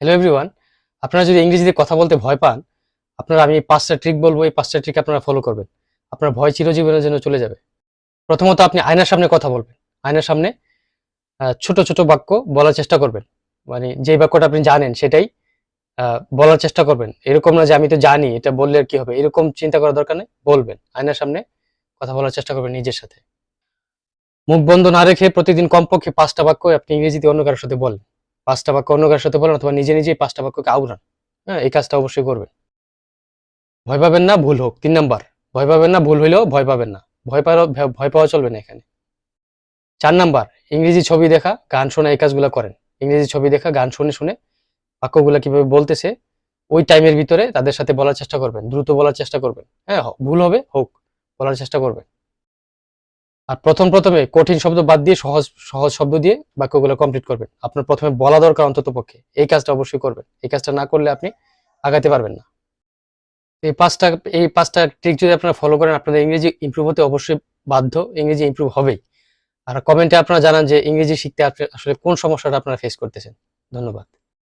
Hello everyone, আপনারা যদি ইংরেজিতে কথা বলতে ভয় পান, আপনারা আমি ৫টা ট্রিক বলবো, এই ৫টা ট্রিক আপনারা ফলো করবেন। আপনার ভয় চিরজীবনের জন্য চলে যাবে। প্রথমত আপনি আয়নার সামনে কথা বলবেন। আয়নার সামনে ছোট, ছোট বাক্য বলার চেষ্টা করবেন। মানে যেই বাক্যটা আপনি জানেন সেটাই বলার চেষ্টা করবেন। এরকম না যে আমি তো জানি এটা বললে আর কি হবে? এরকম চিন্তা করার দরকার নেই। বলবেন। আয়নার সামনে কথা বলার চেষ্টা করবেন নিজের সাথে। মুখ বন্ধ না রেখে প্রতিদিন কমপক্ষে ৫টা বাক্য আপনি ইংরেজিতে অন্য কারো সাথে বলেন। ৫টা বাক্য অন্য কারো সাথে বলেন অথবা নিজে, নিজেই ৫টা বাক্যকে আওড়ান। হ্যাঁ? এই কাজটা অবশ্যই করবেন। ভয় পাবেন না, ভুল হোক। ৩ নাম্বার, ভয় পাবেন না, ভুল হইলেও ভয় পাবেন না। ভয় পাওয়া চলবে না এখানে। ৪ নাম্বার, ইংরেজি ছবি দেখা, গান শোনা এই কাজগুলা করেন। ইংরেজি ছবি দেখা, গান শুনে, শুনে বাক্যগুলা কিভাবে বলতেছে ওই টাইমের ভিতরে তাদের সাথে বলার চেষ্টা করবেন। দ্রুত বলার চেষ্টা করবেন। হ্যাঁ? ভুল হবে, হোক। বলার চেষ্টা করবেন। আর প্রথমে কঠিন শব্দ বাদ দিয়ে সহজ, সহজ শব্দ দিয়ে বাক্যগুলো কমপ্লিট করবেন। আপনার ১ম এ বলা দরকার অন্ততপক্ষে। এই কাজটা অবশ্যই করবেন। এই কাজটা না করলে আপনি আগাইতে পারবেন না। এই ৫টা ট্রিক যদি আপনারা ফলো করেন আপনাদের ইংরেজি ইমপ্রুভ হতে অবশ্যই বাধ্য। ইংরেজি ইমপ্রুভ হবেই। আর কমেন্টে আপনারা জানান যে ইংরেজি শিখতে আসলে কোন সমস্যাটা আপনারা ফেস করতেছেন। ধন্যবাদ।